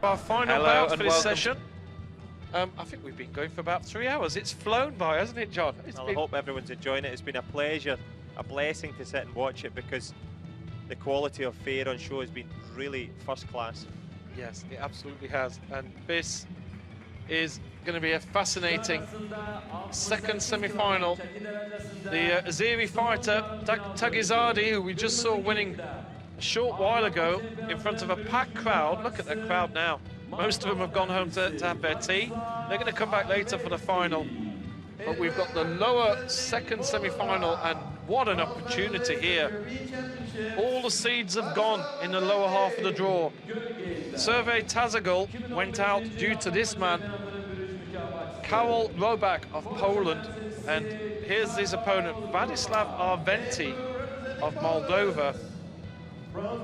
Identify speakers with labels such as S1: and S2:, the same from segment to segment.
S1: Our final bout for this session. I think we've been going for about 3 hours. It's flown by, hasn't it, John?
S2: I hope everyone's enjoying it. It's been a pleasure, a blessing to sit and watch it because the quality of fare on show has been really first class.
S1: Yes, it absolutely has. And this is going to be a fascinating second semi-final. The Azeri fighter, Tagizadi, who we just saw winning a short while ago in front of a packed crowd. Look at that crowd now. Most of them have gone home to have their tea. They're going to come back later for the final. But we've got the lower second semi-final, and what an opportunity here. All the seeds have gone in the lower half of the draw. Sergej Tazagul went out due to this man, Karol Robak of Poland. And here's his opponent, Vladislav-Arventii of Moldova.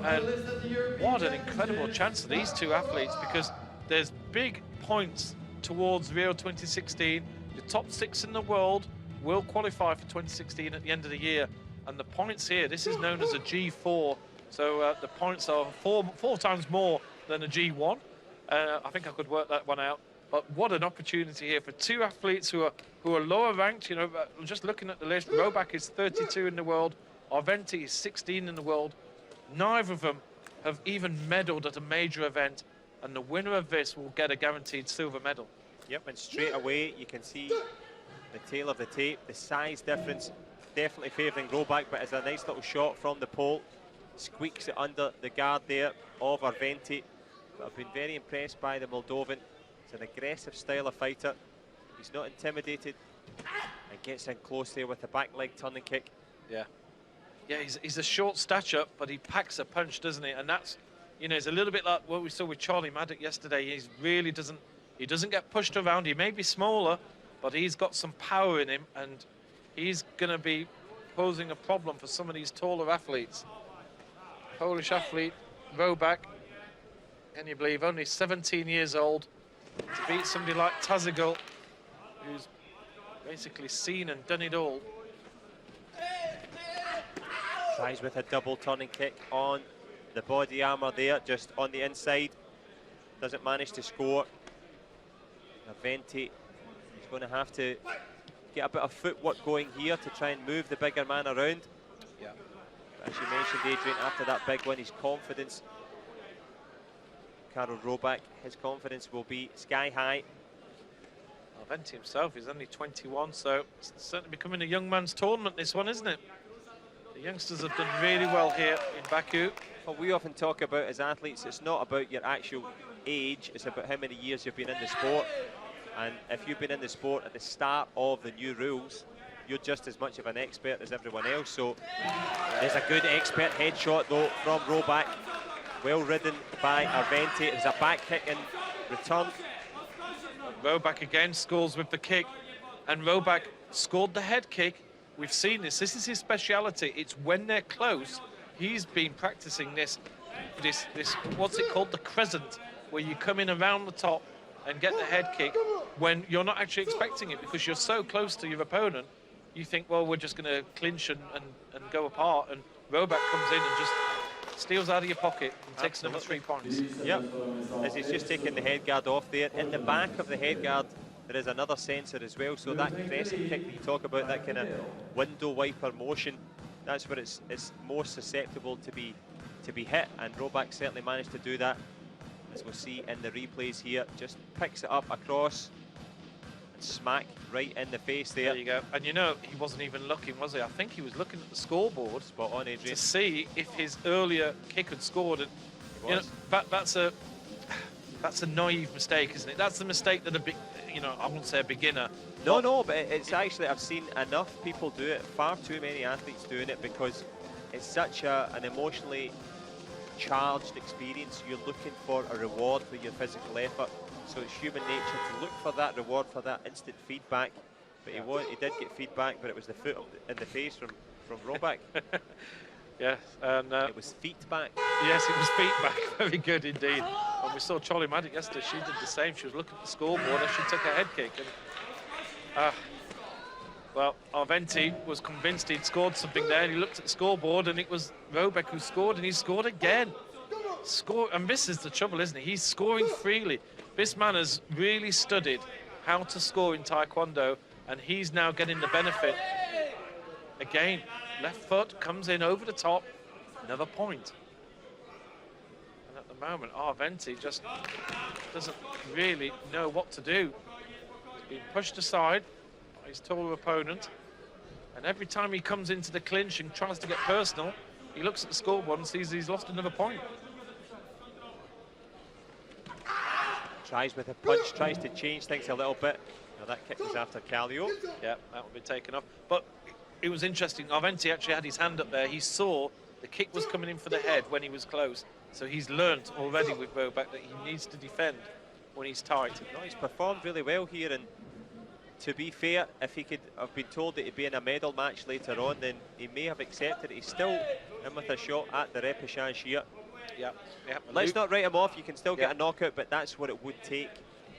S1: And what an incredible chance for these two athletes, because there's big points towards Rio 2016. The top 6 in the world will qualify for 2016 at the end of the year. And the points here, this is known as a G4. So the points are four times more than a G1. I think I could work that one out. But what an opportunity here for two athletes who are lower ranked. You know, just looking at the list, Robak is 32 in the world. Arventii is 16 in the world. Neither of them have even medaled at a major event, and the winner of this will get a guaranteed silver medal.
S2: Yep, and straight away you can see the tail of the tape, the size difference definitely favouring Robak, but it's a nice little shot from the pole. Squeaks it under the guard there of Arventii. But I've been very impressed by the Moldovan. It's an aggressive style of fighter. He's not intimidated and gets in close there with the back leg turning kick.
S1: Yeah. Yeah, he's a short stature, but he packs a punch, doesn't he? And that's, you know, it's a little bit like what we saw with Charlie Maddock yesterday. He doesn't get pushed around. He may be smaller, but he's got some power in him, and he's going to be posing a problem for some of these taller athletes. Polish athlete, Robak, can you believe, only 17 years old, to beat somebody like Tazagul, who's basically seen and done it all.
S2: Tries with a double turning kick on the body armour there, just on the inside. Doesn't manage to score. Arventii is going to have to get a bit of footwork going here to try and move the bigger man around.
S1: Yeah.
S2: But as you mentioned, Adrian, after that big win, his confidence, Karol Robak, his confidence will be sky high.
S1: Arventii himself is only 21, so it's certainly becoming a young man's tournament, this one, isn't it? The youngsters have done really well here in Baku.
S2: What we often talk about as athletes, it's not about your actual age, it's about how many years you've been in the sport. And if you've been in the sport at the start of the new rules, you're just as much of an expert as everyone else. So there's a good expert headshot though from Robak. Well ridden by Arventii. There's a back kick in return.
S1: Robak again scores with the kick, and Robak scored the head kick. We've seen this. This is his speciality. It's when they're close. He's been practicing this, what's it called? The crescent, where you come in around the top and get the head kick when you're not actually expecting it, because you're so close to your opponent. You think, well, we're just going to clinch and go apart, and Robak comes in and just steals out of your pocket and takes another 3 points.
S2: Yep, as he's just taking the head guard off there. In the back of the head guard, there is another sensor as well, so that crescent kick that you talk about, that kind of window wiper motion, that's where it's more susceptible to be hit, and Robak certainly managed to do that, as we'll see in the replays here. Just picks it up across and smack right in the face there.
S1: There you go. And you know, he wasn't even looking, was he? I think he was looking at the scoreboard.
S2: Spot on, Adrian.
S1: To see if his earlier kick had scored. And you know, that's a naive mistake, isn't it? That's the mistake that I wouldn't say a beginner.
S2: No, but it's actually, I've seen enough people do it, far too many athletes doing it, because it's such an emotionally charged experience. You're looking for a reward for your physical effort, so it's human nature to look for that reward, for that instant feedback. But he did get feedback, but it was the foot in the face from Robak.
S1: Yes, and
S2: it was feet back.
S1: Yes, it was feet back. Very good indeed. And we saw Charlie Maddock yesterday. She did the same. She was looking at the scoreboard and she took a head kick. And, well, Arventii was convinced he'd scored something there, and he looked at the scoreboard, and it was Robak who scored, and he scored again. score, and this is the trouble, isn't it? He's scoring freely. This man has really studied how to score in Taekwondo, and he's now getting the benefit. Again, left foot comes in over the top, another point. And at the moment, Arventii just doesn't really know what to do. He's being pushed aside by his taller opponent, and every time he comes into the clinch and tries to get personal, he looks at the scoreboard and sees he's lost another point.
S2: Tries with a punch, tries to change things a little bit. Now that kick was after Karol.
S1: Yeah, that will be taken off. But it was interesting, Arventii actually had his hand up there. He saw the kick was coming in for the head when he was close. So he's learnt already with Robak that he needs to defend when he's tight.
S2: No, he's performed really well here, and to be fair, if he could have been told that he'd be in a medal match later on, then he may have accepted it. He's still in with a shot at the repechage here.
S1: Yeah.
S2: Let's not write him off. You can still get a knockout, but that's what it would take.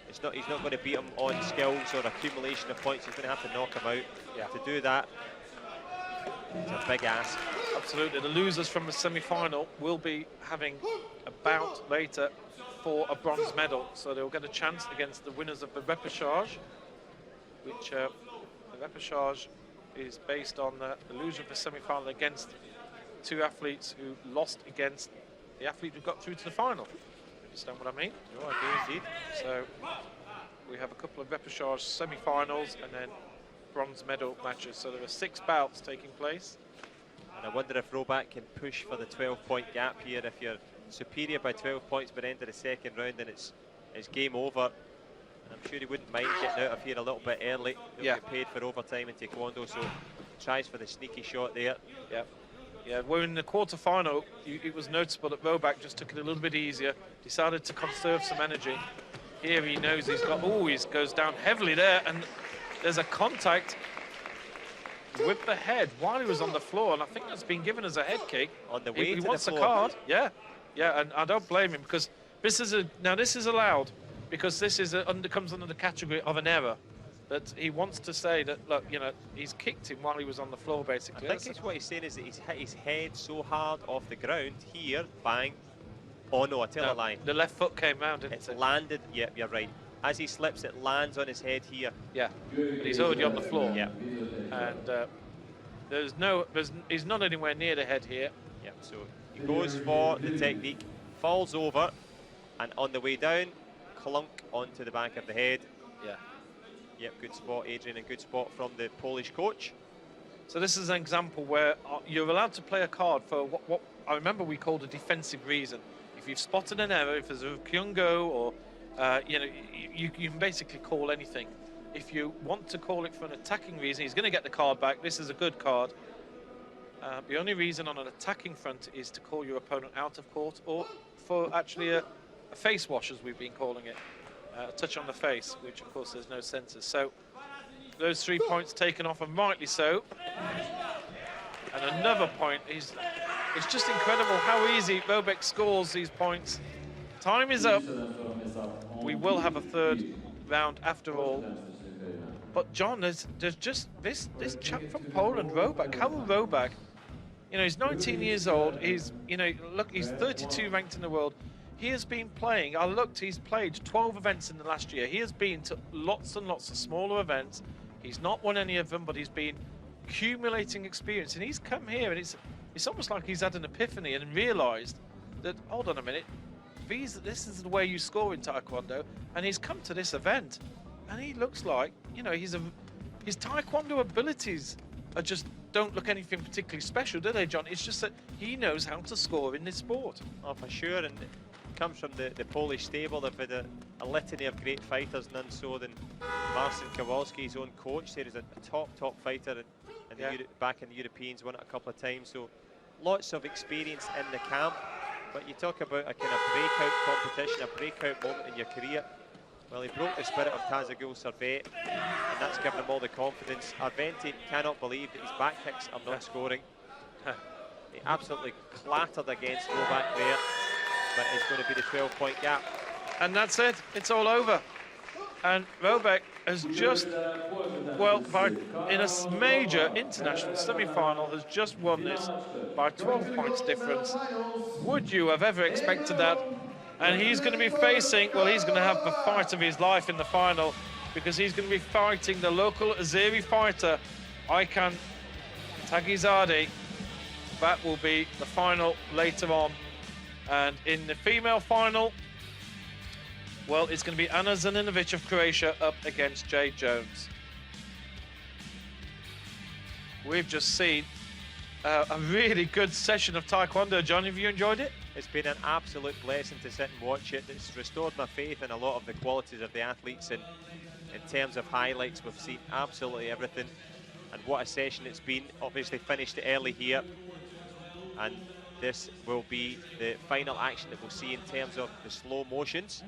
S2: It's not. He's not going to beat him on skills or accumulation of points. He's going to have to knock him out. To do that, it's a big ask.
S1: Absolutely. The losers from the semi-final will be having a bout later for a bronze medal, so they'll get a chance against the winners of the repechage, which the repechage is based on the loser of the semi-final against two athletes who lost against the athlete who got through to the final. Understand what I mean?
S2: No, I do indeed.
S1: So we have a couple of repechage semi-finals and then bronze medal matches. So there are 6 bouts taking place.
S2: And I wonder if Robak can push for the 12-point gap here. If you're superior by 12 points by the end of the second round, then it's game over. And I'm sure he wouldn't mind getting out of here a little bit early. He'll get paid for overtime in Taekwondo, so tries for the sneaky shot there.
S1: Yeah, we're in the quarter-final. It was noticeable that Robak just took it a little bit easier, decided to conserve some energy. Here he knows he's got, he goes down heavily there, and there's a contact with the head while he was on the floor, and I think that's been given as a head kick.
S2: On the way
S1: he
S2: to
S1: wants
S2: the
S1: a
S2: floor.
S1: card, yeah, and I don't blame him, because this is this is allowed, because this is comes under the category of an error. That he wants to say that, look, he's kicked him while he was on the floor, basically.
S2: I think what he's saying is that he's hit his head so hard off the ground here, bang. Oh no, I tell a lie.
S1: The left foot came round, didn't
S2: it?
S1: it?
S2: Landed, yep, you're right. As he slips, it lands on his head here.
S1: Yeah, but he's already on the floor.
S2: Yeah.
S1: And he's not anywhere near the head here.
S2: Yeah, so he goes for the technique, falls over, and on the way down, clunk onto the back of the head.
S1: Yeah.
S2: Yep, good spot, Adrian, and good spot from the Polish coach.
S1: So this is an example where you're allowed to play a card for what I remember we called a defensive reason. If you've spotted an error, if there's a kyungo, or you can basically call anything. If you want to call it for an attacking reason, he's going to get the card back. This is a good card. The only reason on an attacking front is to call your opponent out of court, or for actually a face wash, as we've been calling it. A touch on the face, which of course there's no censors. So those 3 points taken off, and rightly so. And another point. It's just incredible how easy Robak scores these points. Time is up. We will have a third round after all. But John, there's just this chap from Poland, Robak, Karol Robak. He's 19 years old. He's he's 32 ranked in the world. He has been playing, I looked, he's played 12 events in the last year. He has been to lots and lots of smaller events. He's not won any of them, but he's been accumulating experience. And he's come here, and it's almost like he's had an epiphany and realised that, hold on a minute, this is the way you score in Taekwondo. And he's come to this event, and he looks like, his Taekwondo abilities don't look anything particularly special, do they, John? It's just that he knows how to score in this sport.
S2: Oh, for sure. And comes from the Polish stable. They've had a litany of great fighters, none so than Marcin Kowalski, his own coach. There is a top fighter back in the Europeans, won it a couple of times. So lots of experience in the camp. But you talk about a kind of breakout competition, a breakout moment in your career. Well, he broke the spirit of Tazagul Servet, and that's given him all the confidence. Arventii cannot believe that his back kicks are not scoring. He absolutely clattered against Robak there, but it's going to be the 12-point gap.
S1: And that's it. It's all over. And Robak has just, well, in a major international semi-final, has just won this by 12 points difference. Would you have ever expected that? And he's going to be facing, well, he's going to have the fight of his life in the final, because he's going to be fighting the local Azeri fighter, Aykan Tagizade. That will be the final later on. And in the female final, well, it's going to be Anna Zaninovic of Croatia up against Jade Jones. We've just seen a really good session of Taekwondo. John, have you enjoyed it?
S2: It's been an absolute blessing to sit and watch it. It's restored my faith in a lot of the qualities of the athletes, and in terms of highlights, we've seen absolutely everything. And what a session it's been. Obviously finished early here, and this will be the final action that we'll see in terms of the slow motions.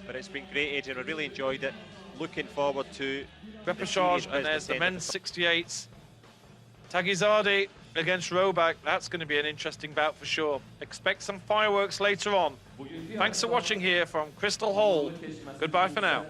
S2: But it's been great, Adrian. I really enjoyed it. Looking forward to
S1: repechage, and there's the men's 68s. Tagizade against Robak. That's going to be an interesting bout for sure. Expect some fireworks later on. Thanks for watching here from Crystal Hall. Goodbye for now.